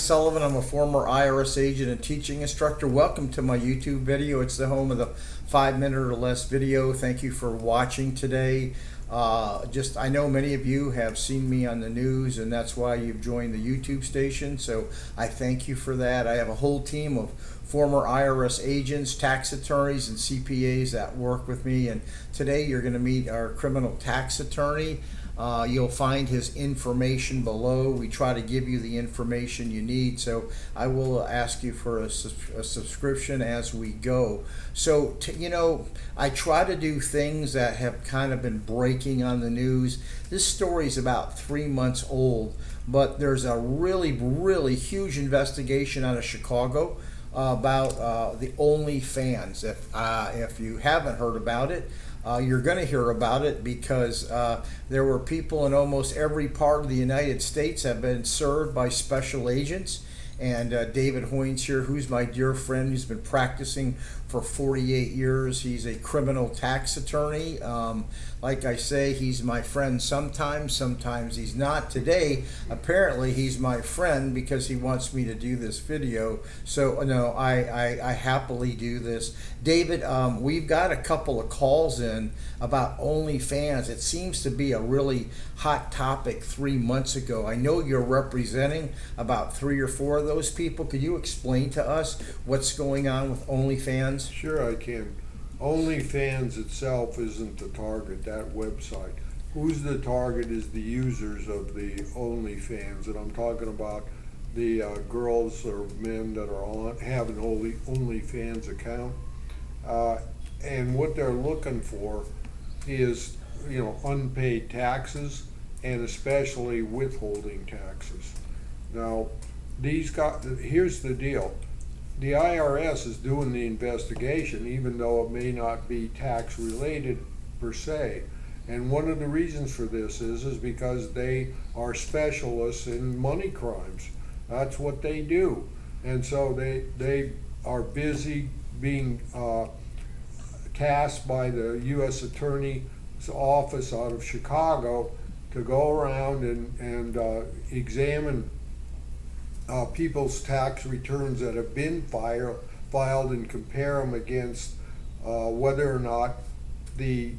Sullivan. I'm a former IRS agent and teaching instructor. Welcome to my YouTube video. It's the home of the 5-minute or less video. Thank you for watching today. I know many of you have seen me on the news, and that's why you've joined the YouTube station. So I thank you for that. I have a whole team of former IRS agents, tax attorneys, and CPAs that work with me. And today you're going to meet our criminal tax attorney. You'll find his information below. We try to give you the information you need, so I will ask you for a subscription as we go. So, I try to do things that have kind of been breaking on the news. This story is about 3 months old, but there's a really, really huge investigation out of Chicago about the OnlyFans. If you haven't heard about it, you're going to hear about it because there were people in almost every part of the United States have been served by special agents. And David Hoynes here, who's my dear friend, who's been practicing for 48 years. He's a criminal tax attorney. Like I say, he's my friend sometimes he's not. Today, apparently, he's my friend because he wants me to do this video. So, no, I happily do this. David, we've got a couple of calls in about OnlyFans. It seems to be a really hot topic 3 months ago. I know you're representing about 3 or 4 of those people. Could you explain to us what's going on with OnlyFans? Sure, I can. OnlyFans itself isn't the target, that website. Who's the target is the users of the OnlyFans, and I'm talking about the girls or men that are have an OnlyFans account. And what they're looking for is, unpaid taxes, and especially withholding taxes. Now, here's the deal. The IRS is doing the investigation, even though it may not be tax related per se. And one of the reasons for this is because they are specialists in money crimes. That's what they do. And so they are busy being tasked by the U.S. Attorney's Office out of Chicago to go around and examine people's tax returns that have been filed and compare them against whether or not the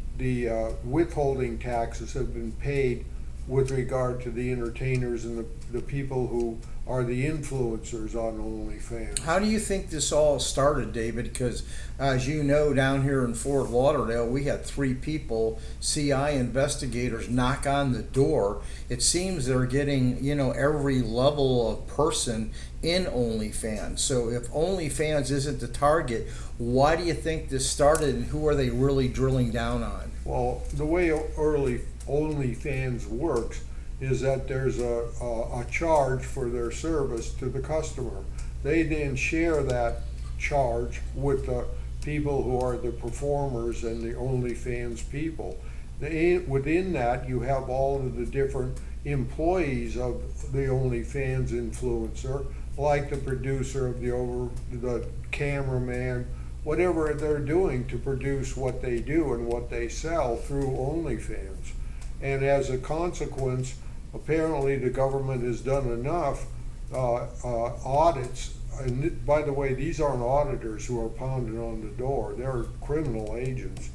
withholding taxes have been paid with regard to the entertainers and the people who are the influencers on OnlyFans. How do you think this all started, David? Because as you know, down here in Fort Lauderdale, we had 3 people, CI investigators, knock on the door. It seems they're getting, every level of person in OnlyFans. So if OnlyFans isn't the target, why do you think this started, and who are they really drilling down on? Well, the way OnlyFans works is that there's a charge for their service to the customer. They then share that charge with the people who are the performers and the OnlyFans people. Within that, you have all of the different employees of the OnlyFans influencer, like the producer of the cameraman, whatever they're doing to produce what they do and what they sell through OnlyFans. And as a consequence, apparently the government has done enough audits. And by the way, these aren't auditors who are pounding on the door. They're criminal agents.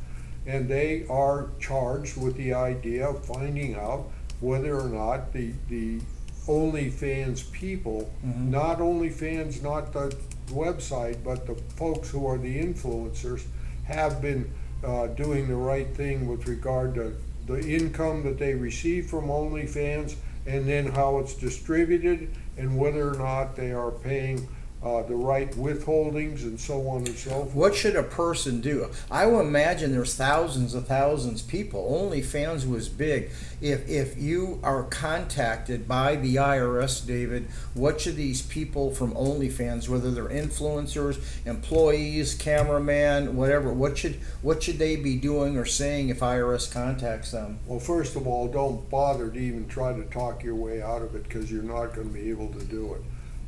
And they are charged with the idea of finding out whether or not the OnlyFans people, not OnlyFans, not the website, but the folks who are the influencers, have been doing the right thing with regard to the income that they receive from OnlyFans, and then how it's distributed, and whether or not they are paying the right withholdings and so on and so forth. What should a person do? I would imagine there's thousands of people. OnlyFans was big. If you are contacted by the IRS, David, what should these people from OnlyFans, whether they're influencers, employees, cameraman, whatever, what should they be doing or saying if IRS contacts them? Well, first of all, don't bother to even try to talk your way out of it, because you're not going to be able to do it.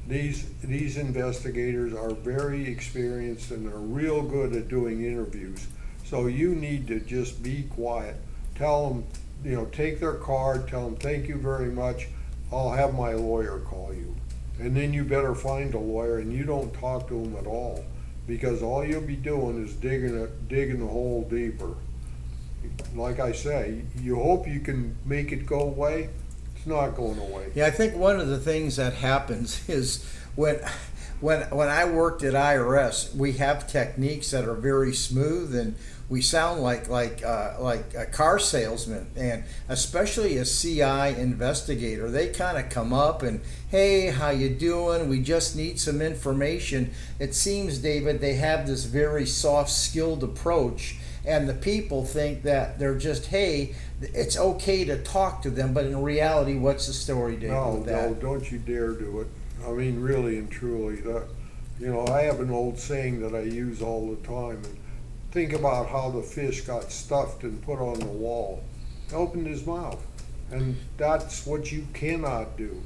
These investigators are very experienced and they're real good at doing interviews. So you need to just be quiet. Tell them, take their card, tell them thank you very much. I'll have my lawyer call you. And then you better find a lawyer and you don't talk to them at all, because all you'll be doing is digging the hole deeper. Like I say, you hope you can make it go away. It's not going away. Yeah, I think one of the things that happens is when I worked at IRS, we have techniques that are very smooth, and we sound like a car salesman, and especially a CI investigator. They kind of come up and, hey, how you doing? We just need some information. It seems, David, they have this very soft, skilled approach, and the people think that they're just, hey, it's okay to talk to them, but in reality, what's the story, David? No, with that? no, don't you dare do it. I mean, really and truly, I have an old saying that I use all the time. And think about how the fish got stuffed and put on the wall. He opened his mouth, and that's what you cannot do.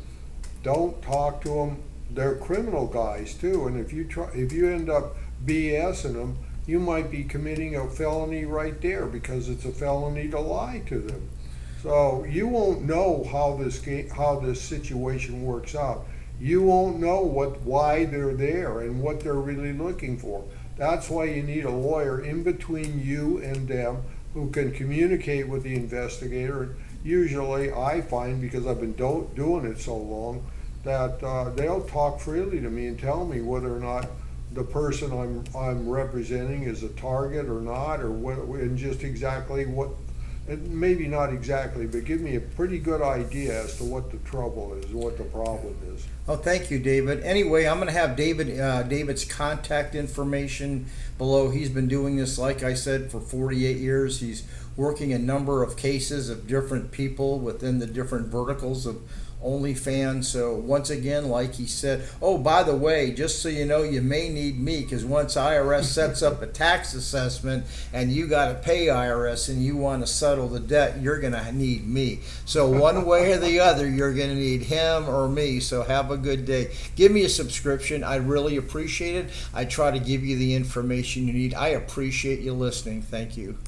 Don't talk to them. They're criminal guys too, and if you end up BSing them, you might be committing a felony right there, because it's a felony to lie to them. So you won't know how this situation works out. You won't know why they're there and what they're really looking for. That's why you need a lawyer in between you and them who can communicate with the investigator. Usually, I find, because I've been doing it so long, that they'll talk freely to me and tell me whether or not the person I'm representing is a target or not, or what, and just exactly what, and maybe not exactly, but give me a pretty good idea as to what the trouble is, what the problem is. Oh, thank you, David. Anyway, I'm going to have David's contact information below. He's been doing this, like I said, for 48 years. He's working a number of cases of different people within the different verticals of OnlyFans. So once again, like he said, oh, by the way, just so you know, you may need me, because once IRS sets up a tax assessment and you got to pay IRS and you want to settle the debt, you're going to need me. So one way or the other, you're going to need him or me. So have a good day. Give me a subscription. I really appreciate it. I try to give you the information you need. I appreciate you listening. Thank you.